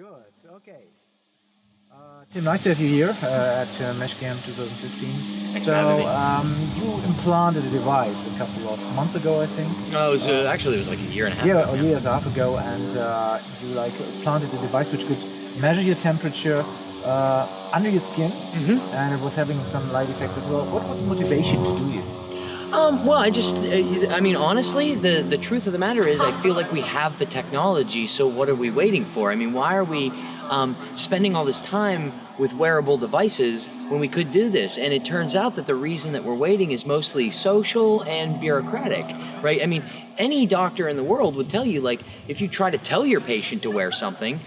Good. Okay. Tim, nice to have you here at Mesh Camp 2015. Thanks So for having me. you implanted a device a couple of months ago, I think. No, it was actually it was like a year and a half Yeah, ago a now. year and a half ago, and you like planted a device which could measure your temperature under your skin, and it was having some light effects as well. What was the motivation to do it? Well, I mean, honestly, the truth of the matter is I feel like we have the technology, so what are we waiting for? I mean, why are we spending all this time with wearable devices when we could do this? And it turns out that the reason that we're waiting is mostly social and bureaucratic, right? I mean, any doctor in the world would tell you, like, if you try to tell your patient to wear something,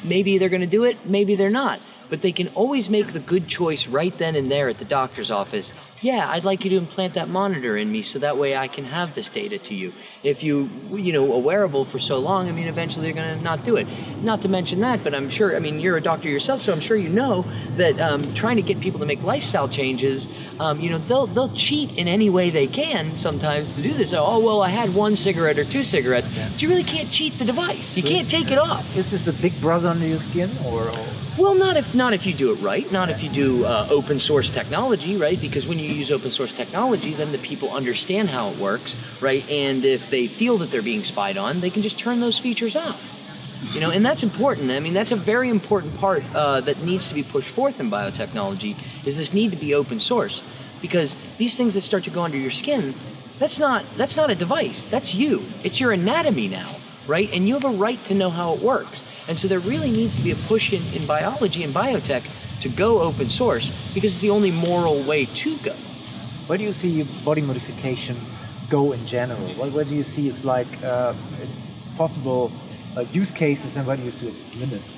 maybe they're going to do it, maybe they're not. But they can always make the good choice right then and there at the doctor's office. Yeah, I'd like you to implant that monitor in me so that way I can have this data to you. If you a wearable for so long, I mean, eventually they're going to not do it. Not to mention that, but I'm sure, I mean, you're a doctor yourself, so I'm sure you know that trying to get people to make lifestyle changes, they'll cheat in any way they can sometimes to do this. Oh, well, I had 1 cigarette or 2 cigarettes, but you really can't cheat the device. You can't take it off. Is this a big brother under your skin, or? Well, not if you do it right, not if you do open source technology, right? Because when you use open source technology, then the people understand how it works, right? And if they feel that they're being spied on, they can just turn those features off. And that's important. I mean, that's a very important part that needs to be pushed forth in biotechnology, is this need to be open source. Because these things that start to go under your skin, that's not a device, that's you. It's your anatomy now, right? And you have a right to know how it works. And so there really needs to be a push in biology and biotech to go open source, because it's the only moral way to go. Where do you see body modification go in general? Where do you see it's possible use cases, and where do you see its limits?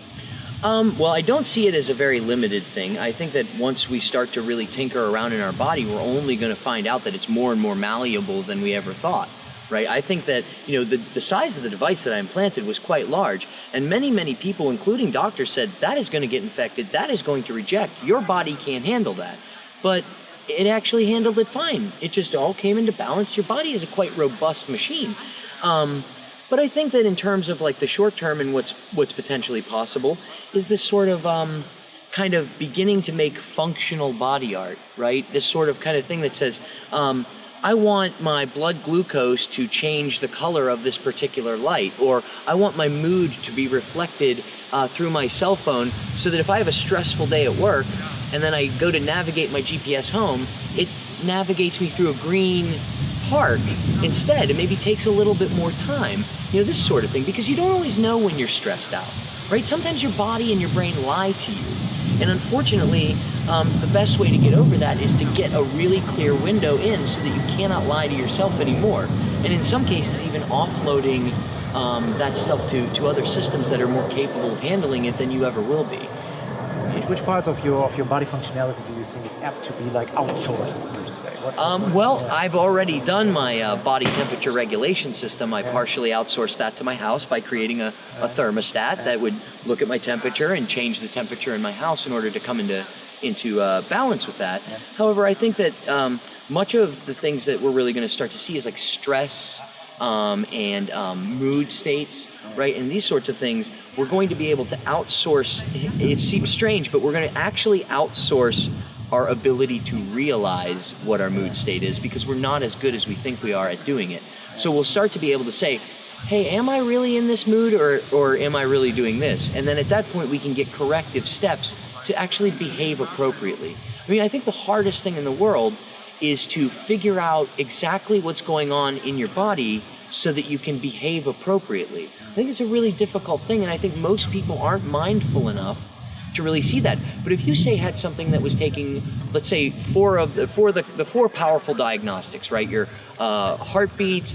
Well, I don't see it as a very limited thing. I think that once we start to really tinker around in our body, we're only going to find out that it's more and more malleable than we ever thought. Right? I think that the size of the device that I implanted was quite large, and many people, including doctors, said that is going to get infected, that is going to reject, your body can't handle that. But it actually handled it fine. It just all came into balance. Your body is a quite robust machine. But I think that in terms of like the short term and what's potentially possible is this sort of kind of beginning to make functional body art, right? This sort of kind of thing that says, I want my blood glucose to change the color of this particular light, or I want my mood to be reflected through my cell phone, so that if I have a stressful day at work and then I go to navigate my GPS home, it navigates me through a green park instead. It maybe takes a little bit more time, this sort of thing, because you don't always know when you're stressed out, right? Sometimes your body and your brain lie to you. And unfortunately, the best way to get over that is to get a really clear window in so that you cannot lie to yourself anymore. And in some cases, even offloading that stuff to other systems that are more capable of handling it than you ever will be. Which parts of your body functionality do you think is apt to be like outsourced, so to say? I've already done my body temperature regulation system. I partially outsourced that to my house by creating a thermostat that would look at my temperature and change the temperature in my house in order to come into balance with that. However, I think that much of the things that we're really going to start to see is like stress and mood states, right? And these sorts of things, we're going to be able to outsource. It seems strange, but we're going to actually outsource our ability to realize what our mood state is, because we're not as good as we think we are at doing it. So we'll start to be able to say, hey, am I really in this mood, or am I really doing this? And then at that point, we can get corrective steps to actually behave appropriately. I mean, I think the hardest thing in the world is to figure out exactly what's going on in your body so that you can behave appropriately. I think it's a really difficult thing, and I think most people aren't mindful enough to really see that. But if you had something that was taking, let's say, the four powerful diagnostics, right? Your heartbeat,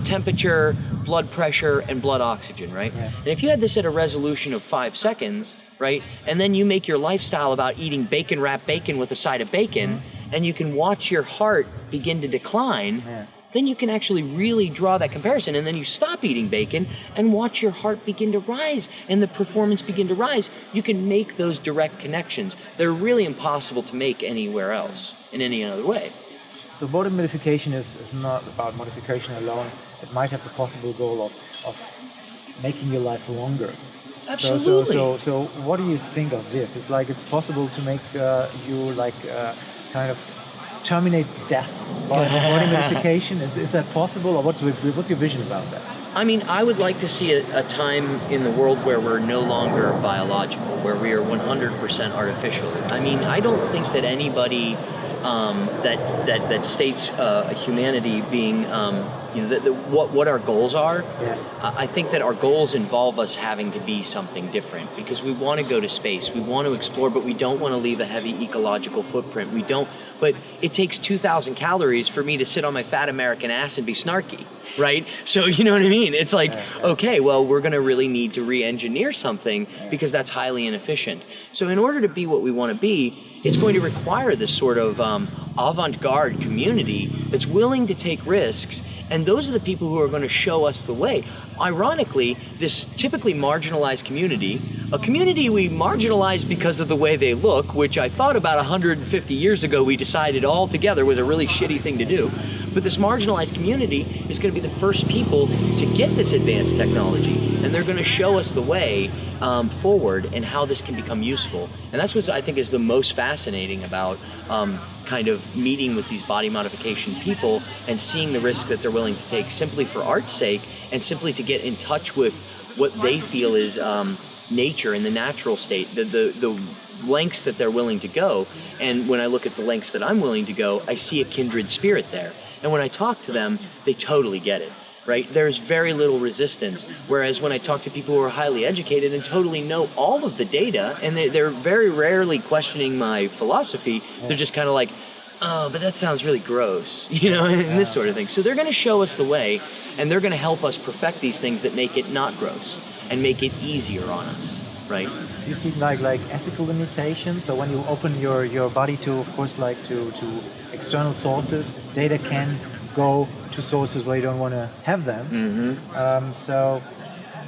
temperature, blood pressure, and blood oxygen, right? Yeah. And if you had this at a resolution of 5 seconds, right? And then you make your lifestyle about eating bacon wrapped bacon with a side of bacon, and you can watch your heart begin to decline, then you can actually really draw that comparison. And then you stop eating bacon and watch your heart begin to rise and the performance begin to rise. You can make those direct connections. They're really impossible to make anywhere else in any other way. So body modification is not about modification alone. It might have the possible goal of making your life longer. Absolutely. So what do you think of this? It's like it's possible to make you like kind of terminate death by body modification. Is that possible, or what's your vision about that? I mean, I would like to see a time in the world where we're no longer biological, where we are 100% artificial. I mean, I don't think that anybody that states humanity being, what our goals are. Yeah. I think that our goals involve us having to be something different, because we want to go to space, we want to explore, but we don't want to leave a heavy ecological footprint. But it takes 2,000 calories for me to sit on my fat American ass and be snarky, right? So you know what I mean? It's like, okay, well, we're going to really need to re-engineer something because that's highly inefficient. So in order to be what we want to be, it's going to require this sort of avant-garde community that's willing to take risks, and those are the people who are going to show us the way. Ironically, this typically marginalized community, a community we marginalized because of the way they look, which I thought about 150 years ago we decided all together was a really shitty thing to do, but this marginalized community is going to be the first people to get this advanced technology, and they're going to show us the way forward and how this can become useful. And that's what I think is the most fascinating about kind of meeting with these body modification people and seeing the risk that they're willing to take simply for art's sake, and simply to get in touch with what they feel is nature in the natural state, the lengths that they're willing to go. And when I look at the lengths that I'm willing to go, I see a kindred spirit there. And when I talk to them, they totally get it. Right? There's very little resistance. Whereas when I talk to people who are highly educated and totally know all of the data, and they're very rarely questioning my philosophy, they're just kind of like, oh, but that sounds really gross, and this sort of thing. So they're going to show us the way, and they're going to help us perfect these things that make it not gross and make it easier on us, right? You see like ethical limitations. So when you open your body to, of course, like to external sources, data can go to sources where you don't want to have them. Mm-hmm. So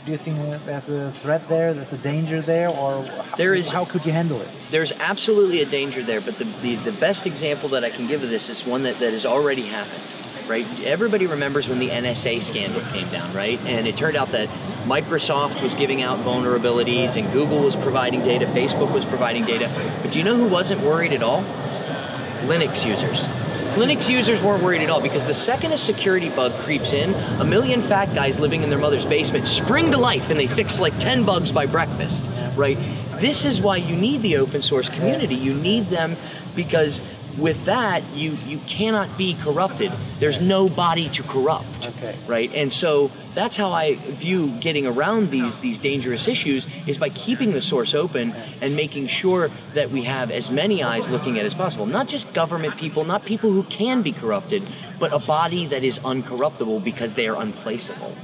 do you think there's a threat there, there's a danger there, or how could you handle it? There's absolutely a danger there, but the best example that I can give of this is one that has already happened, right? Everybody remembers when the NSA scandal came down, right? And it turned out that Microsoft was giving out vulnerabilities, and Google was providing data, Facebook was providing data. But do you know who wasn't worried at all? Linux users. Linux users weren't worried at all, because the second a security bug creeps in, a million fat guys living in their mother's basement spring to life and they fix like 10 bugs by breakfast, right? This is why you need the open source community. You need them because with that, you cannot be corrupted. There's no body to corrupt, right? And so that's how I view getting around these dangerous issues, is by keeping the source open and making sure that we have as many eyes looking at it as possible. Not just government people, not people who can be corrupted, but a body that is uncorruptible because they are unplaceable.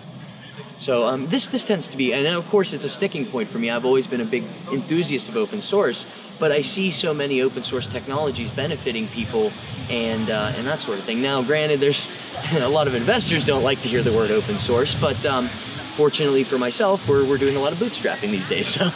So this tends to be, and of course it's a sticking point for me. I've always been a big enthusiast of open source, but I see so many open source technologies benefiting people and that sort of thing. Now, granted, there's a lot of investors don't like to hear the word open source, but fortunately for myself, we're doing a lot of bootstrapping these days. So.